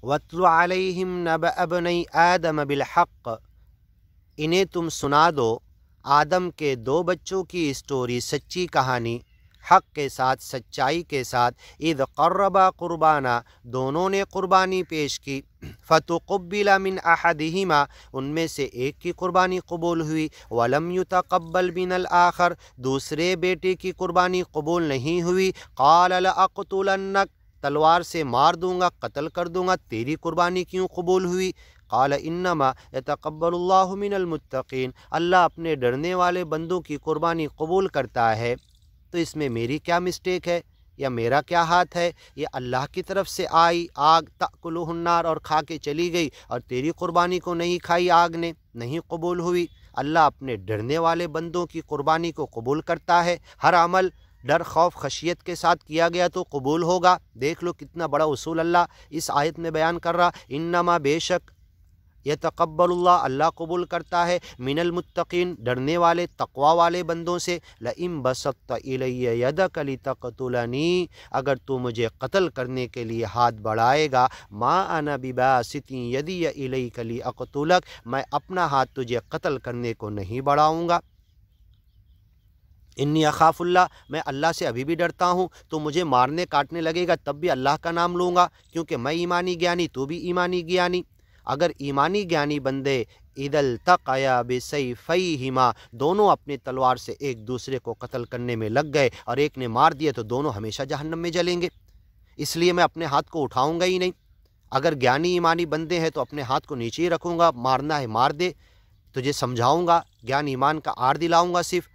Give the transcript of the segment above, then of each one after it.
وَاتْلُ عَلَيْهِمْ نَبَأَ ابْنَيْ آدَمَ بِالْحَقِّ، انہیں تم سنا دو آدم کے دو بچوں کی اسٹوری، سچی کہانی، حق کے ساتھ، سچائی کے ساتھ۔ اذ قربا قربانا، دونوں نے قربانی پیش کی، فتقبل من احدہما، ان میں سے ایک کی قربانی قبول ہوئی، ولم یتقبل من الآخر، دوسرے بیٹے کی قربانی قبول نہیں ہوئی، قال لأقتلنک، تلوار سے مار دوں گا، قتل کر دوں گا، تیری قربانی کیوں قبول ہوئی؟ قال انما یتقبل اللہ من المتقین، اللہ اپنے ڈرنے والے بندوں کی قربانی قبول کرتا ہے، تو اس میں میری کیا مسٹیک ہے یا میرا کیا ہاتھ ہے؟ یہ اللہ کی طرف سے آئی آگ، تأکلہ النار، اور کھا کے چلی گئی، اور تیری قربانی کو نہیں کھائی آگ نے، نہیں قبول ہوئی۔ اللہ اپنے ڈرنے والے بندوں کی قربانی کو قبول کرتا ہے، ہر عمل ڈر خوف خشیت کے ساتھ کیا گیا تو قبول ہوگا۔ دیکھ لو کتنا بڑا اصول اللہ اس آیت میں بیان کر رہا، انما بے شک، یتقبل اللہ، اللہ قبول کرتا ہے، من المتقین، ڈرنے والے تقوی والے بندوں سے۔ لئن بسطت الی یدک لتقتلنی، اگر تو مجھے قتل کرنے کے لیے ہاتھ بڑھائے گا، ما انا بباسط یدی الیک لاقتلک، میں اپنا ہاتھ تجھے قتل کرنے کو نہیں بڑھاؤں گا۔ انی اخاف اللہ، میں اللہ سے ابھی بھی ڈرتا ہوں، تو مجھے مارنے کاٹنے لگے گا تب بھی اللہ کا نام لوں گا، کیونکہ میں ایمانی گیانی، تو بھی ایمانی گیانی۔ اگر ایمانی گیانی بندے اذا التقیا بسیفیہما، دونوں اپنی تلوار سے ایک دوسرے کو قتل کرنے میں لگ گئے اور ایک نے مار دیا، تو دونوں ہمیشہ جہنم میں جلیں گے، اس لیے میں اپنے ہاتھ کو اٹھاؤں گا ہی نہیں۔ اگر گیانی ایمانی بندے ہیں تو اپنے ہاتھ کو نیچے ہی رکھوں گا، مارنا ہے مار دے، تجھے سمجھاؤں گا، گیان ایمان کا آڑ دلاؤں گا صرف۔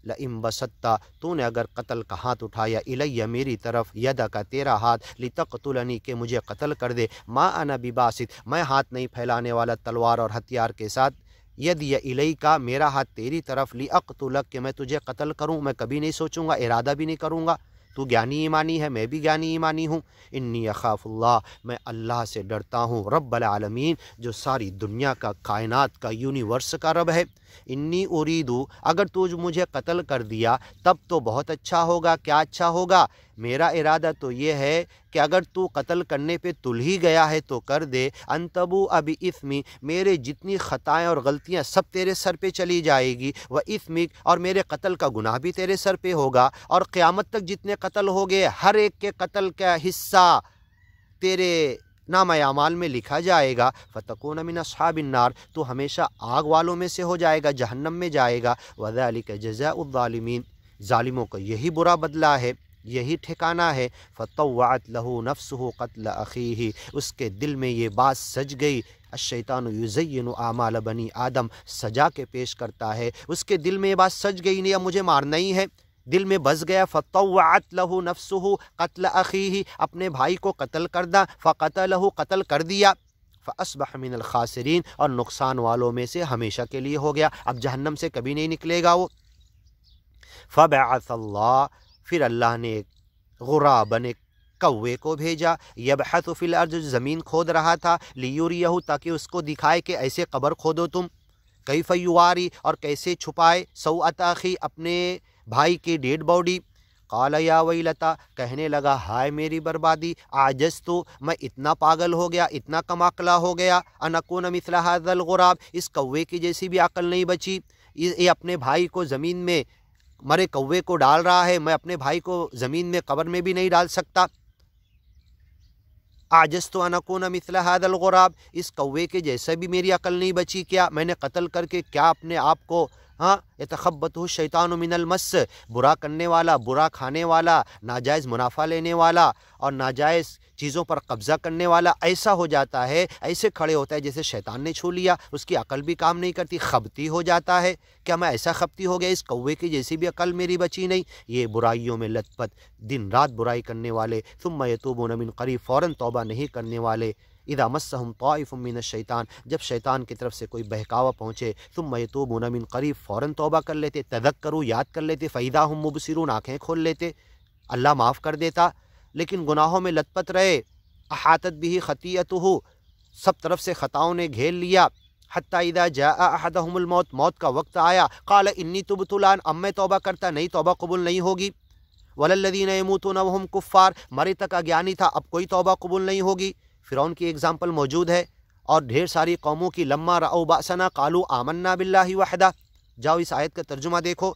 لئن بسطتا، تو نے اگر قتل کا ہاتھ اٹھایا، الیہ میری طرف، یدا کا تیرا ہاتھ، لتقتلنی کہ مجھے قتل کر دے، ما انا بباسط میں ہاتھ نہیں پھیلانے والا تلوار اور ہتھیار کے ساتھ، یدی الیکا میرا ہاتھ تیری طرف، لاقتلک کہ میں تجھے قتل کروں، میں کبھی نہیں سوچوں گا، ارادہ بھی نہیں کروں گا، تو گیانی ایمانی ہے، میں بھی گیانی ایمانی ہوں۔ انی اخاف اللہ، میں اللہ سے ڈرتا ہوں، رب العالمین، جو ساری دنیا کا، کائنات کا، یونیورس کا رب ہے۔ انی اریدو، اگر تو مجھے قتل کر دیا تب تو بہت اچھا ہوگا، کیا اچھا ہوگا؟ میرا ارادہ تو یہ ہے کہ اگر تو قتل کرنے پہ تل ہی گیا ہے تو کر دے، انتبوء باسمی، میرے جتنی خطائیں اور غلطیاں سب تیرے سر پہ چلی جائے گی، و اسمک، اور میرے قتل کا گناہ بھی تیرے سر پہ ہوگا، اور قیامت تک جتنے قتل ہو گئے ہر ایک کے قتل کا حصہ تیرے نامہ اعمال میں لکھا جائے گا، فتکون من اصحاب النار، تو ہمیشہ آگ والوں میں سے ہو جائے گا، جہنم میں جائے گا، وذالک جزاء الظالمین، ظالموں کا یہی برا بدلہ ہے، یہی ٹھکانہ ہے۔ فطوعت له نفسه قتل اخیہ، اس کے دل میں یہ بات سج گئی، الشیطان یزین اعمال بنی آدم، سجا کے پیش کرتا ہے، اس کے دل میں یہ بات سج گئی، نہیں اب مجھے مارنا ہی ہے، دل میں بس گیا، فطوعت له نفسه قتل اخیہ، اپنے بھائی کو قتل کردہ، فقتلہ، قتل کر دیا، فاصبح من الخاسرین، اور نقصان والوں میں سے ہمیشہ کے لیے ہو گیا، اب جہنم سے کبھی نہیں نکلے گا وہ۔ فبعث اللہ، پھر اللہ نے ایک غراباً، ایک کوے کو بھیجا، یبحث فی الارض، زمین کھود رہا تھا، لیوریہ، تاکہ اس کو دکھائے کہ ایسے قبر کھودو تم، کیف یواری، اور کیسے چھپائے، سوءۃ اخی، اپنے بھائی کی ڈیڈ باڈی۔ قال یا ویلتا، کہنے لگا ہائے میری بربادی، عجزت، میں اتنا پاگل ہو گیا، اتنا کم عقلہ ہو گیا، ان اکون مثل ھذا الغراب، اس کوے کی جیسی بھی عقل نہیں بچی، یہ اپنے بھائی کو زمین میں، مرے کوے کو ڈال رہا ہے، میں اپنے بھائی کو زمین میں قبر میں بھی نہیں ڈال سکتا۔ عجزت ان اکون مثل ھذا الغراب، اس کوے کے جیسے بھی میری عقل نہیں بچی کیا؟ میں نے قتل کر کے کیا اپنے آپ کو، یتخبطہ الشیطان من المس، برا کرنے والا، برا کھانے والا، ناجائز منافع لینے والا اور ناجائز چیزوں پر قبضہ کرنے والا ایسا ہو جاتا ہے، ایسے کھڑے ہوتا ہے جیسے شیطان نے چھو لیا، اس کی عقل بھی کام نہیں کرتی، خبتی ہو جاتا ہے، کیا میں ایسا خبتی ہو گیا، اس کوے کی جیسی بھی عقل میری بچی نہیں؟ یہ برائیوں میں لت پت، دن رات برائی کرنے والے، ثم یتوبون من قریب، فوراً توبہ نہیں کرنے والے، اذا مسہم طائف من الشیطان، جب شیطان کی طرف سے کوئی بہکاوا پہنچے، ثم یتوبون من قریب، فوراً توبہ کر لیتے، تذکروا، یاد کر لیتے، فاذا ہم مبصرون، آنکھیں کھول لیتے، اللہ معاف کر دیتا، لیکن گناہوں میں لت پت رہے، احاطت به خطیئتہ، سب طرف سے خطاؤں نے گھیر لیا، حتی اذا جاء احدہم الموت، موت کا وقت آیا، قال انی تبت الآن، اب میں توبہ کرتا، نہیں توبہ قبول نہیں ہوگی، وللذین یموتون وہم کفار، مرے تک اگیانی تھا، اب کوئی توبہ قبول نہیں ہوگی، فرعون کی اگزامپل موجود ہے، اور ڈھیر ساری قوموں کی لما رأوا بأسنا قالوا آمنا باللہ وحدہ۔ جاؤ اس آیت کا ترجمہ دیکھو۔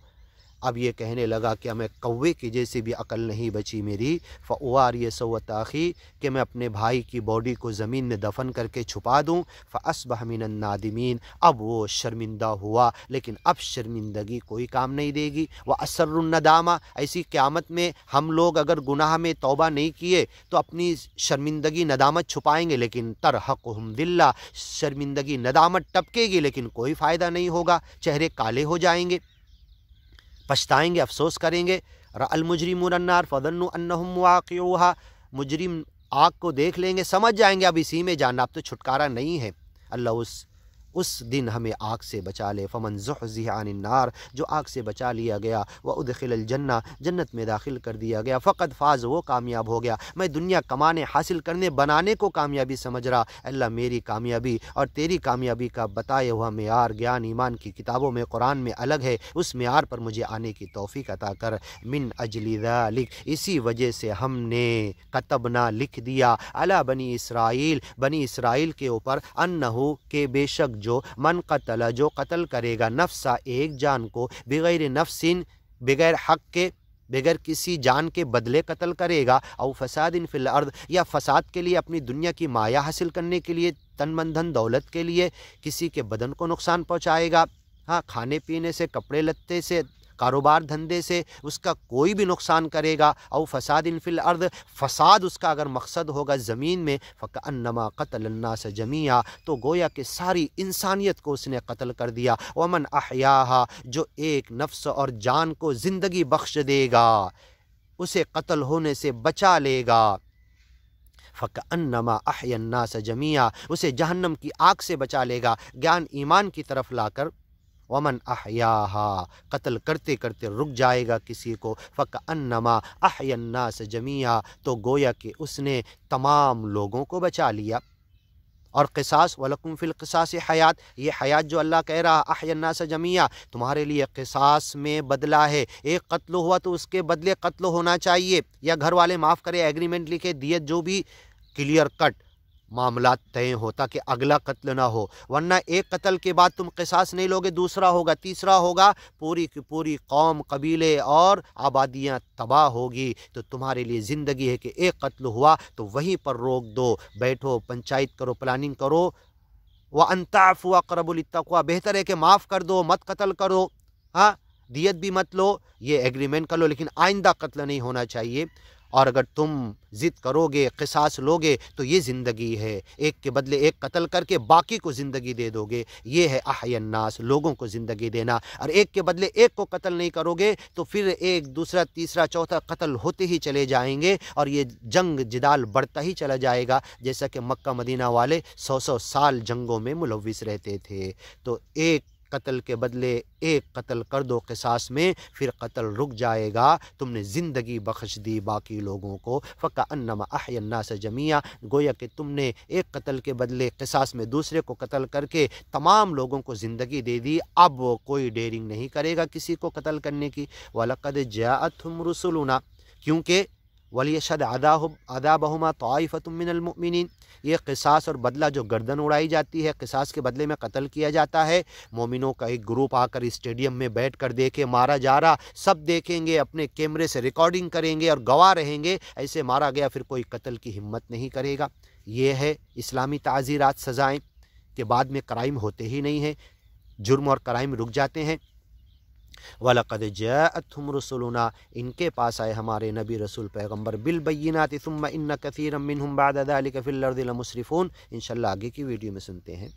اب یہ کہنے لگا کہ ہمیں کوے کی جیسے بھی عقل نہیں بچی میری، فأواری سوءۃ اخی، کہ میں اپنے بھائی کی باڈی کو زمین میں دفن کر کے چھپا دوں، فاصبح من النادمین، اب وہ شرمندہ ہوا، لیکن اب شرمندگی کوئی کام نہیں دے گی۔ واسر الندامہ، ایسی قیامت میں ہم لوگ اگر گناہ میں توبہ نہیں کیے تو اپنی شرمندگی ندامت چھپائیں گے، لیکن ترحقہم ذلہ، شرمندگی ندامت ٹپکے گی لیکن کوئی فائدہ نہیں ہوگا، چہرے کالے ہو جائیں گے، پچھتائیں گے، افسوس کریں گے۔ رأى المجرمون النار فظنوا انہم واقعوها، مجرم آگ کو دیکھ لیں گے، سمجھ جائیں گے اب اسی میں جانا، اب تو چھٹکارا نہیں ہے۔ اللہ اس دن ہمیں آگ سے بچا لے۔ فمن زحزح عن النار، جو آگ سے بچا لیا گیا، وادخل الجنہ، جنت میں داخل کر دیا گیا، فقد فاز، وہ کامیاب ہو گیا۔ میں دنیا کمانے، حاصل کرنے، بنانے کو کامیابی سمجھ رہا، اللہ میری کامیابی اور تیری کامیابی کا بتایا ہوا معیار گیان ایمان کی کتابوں میں، قرآن میں الگ ہے، اس معیار پر مجھے آنے کی توفیق عطا کر۔ من اجل ذلک، اسی وجہ سے ہم نے کتبنا، لکھ دیا، علی بنی اسرائیل، بنی اسرائیل کے اوپر، انہو، کہ بے شک جو من قتل، جو قتل کرے گا، نفسا، ایک جان کو، بغیر نفس، بغیر حق کے، بغیر کسی جان کے بدلے قتل کرے گا، او فساد فی الارض، یا فساد کے لیے، اپنی دنیا کی مایا حاصل کرنے کے لیے، تن من دھن دولت کے لیے، کسی کے بدن کو نقصان پہنچائے گا، ہاں، کھانے پینے سے، کپڑے لتے سے، کاروبار دھندے سے اس کا کوئی بھی نقصان کرے گا، او فساد فی الارض، فساد اس کا اگر مقصد ہوگا زمین میں، فکأنما قتل الناس جمیعا، تو گویا کہ ساری انسانیت کو اس نے قتل کر دیا۔ ومن احیاہا، جو ایک نفس اور جان کو زندگی بخش دے گا، اسے قتل ہونے سے بچا لے گا، فکأنما احیا الناس جمیعا، اسے جہنم کی آگ سے بچا لے گا۔ گیان ایمان کی طرف لا کر، ومن احیاہا، قتل کرتے کرتے رک جائے گا کسی کو، فکأنما احیا الناس جمیعا، تو گویا کہ اس نے تمام لوگوں کو بچا لیا۔ اور قصاص، وَلَكُمْ فِي الْقِصَاصِ حیات، یہ حیات جو اللہ کہہ رہا احیا الناس جمیعا، تمہارے لیے قصاص میں بدلہ ہے، ایک قتل ہوا تو اس کے بدلے قتل ہونا چاہیے، یا گھر والے معاف کرے، ایگریمنٹ لکھے، دیت جو بھی، کلیئر کٹ معاملات طے ہو تاکہ اگلا قتل نہ ہو، ورنہ ایک قتل کے بعد تم قصاص نہیں لوگے، دوسرا ہوگا، تیسرا ہوگا، پوری کی پوری قوم، قبیلے اور آبادیاں تباہ ہوگی۔ تو تمہارے لیے زندگی ہے کہ ایک قتل ہوا تو وہیں پر روک دو، بیٹھو، پنچایت کرو، پلاننگ کرو، وَأَن تَعْفُوا أَقْرَبُ لِلتَّقْوَىٰ، بہتر ہے کہ معاف کر دو، مت قتل کرو، ہاں، دیت بھی مت لو، یہ ایگریمنٹ کر لو، لیکن آئندہ قتل نہیں ہونا چاہیے۔ اور اگر تم ضد کرو گے، قصاص لوگے، تو یہ زندگی ہے، ایک کے بدلے ایک قتل کر کے باقی کو زندگی دے دو گے، یہ ہے احیا الناس، لوگوں کو زندگی دینا۔ اور ایک کے بدلے ایک کو قتل نہیں کرو گے تو پھر ایک، دوسرا، تیسرا، چوتھا قتل ہوتے ہی چلے جائیں گے، اور یہ جنگ جدال بڑھتا ہی چلا جائے گا، جیسا کہ مکہ مدینہ والے 100 سال جنگوں میں ملوث رہتے تھے۔ تو ایک قتل کے بدلے ایک قتل کر دو قصاص میں، پھر قتل رک جائے گا، تم نے زندگی بخش دی باقی لوگوں کو۔ فکأنما احیا الناس جمیعا، گویا کہ تم نے ایک قتل کے بدلے قصاص میں دوسرے کو قتل کر کے تمام لوگوں کو زندگی دے دی، اب کوئی ڈیرنگ نہیں کرے گا کسی کو قتل کرنے کی۔ وَلَقَدْ جَاءَتْهُمْ رُسُلُنَا، کیونکہ وَلْيَشْهَدْ عَذَابَهُمَا طَائِفَةٌ مِّنَ الْمُؤْمِنِينَ، یہ قصاص اور بدلہ جو گردن اڑائی جاتی ہے، قصاص کے بدلے میں قتل کیا جاتا ہے، مومنوں کا ایک گروپ آ کر اسٹیڈیم میں بیٹھ کر دیکھے مارا جا رہا، سب دیکھیں گے، اپنے کیمرے سے ریکارڈنگ کریں گے اور گواہ رہیں گے، ایسے مارا گیا، پھر کوئی قتل کی ہمت نہیں کرے گا۔ یہ ہے اسلامی تعزیرات، سزائیں، کہ بعد میں کرائم ہوتے ہی نہیں ہیں، جرم اور کرائم رک جاتے ہیں۔ وَلَقَدْ جَاءَتْهُمْ رُسُلُنَا، ان کے پاس آئے ہمارے نبی رسول پیغمبر، بِالْبَيِّنَاتِ ثُمَّ إِنَّ كَثِيرًا مِّنْهُمْ بَعْدَ ذَلِكَ فِي الْأَرْضِ لَمُسْرِفُونَ۔ انشاءاللہ آگے کی ویڈیو میں سنتے ہیں۔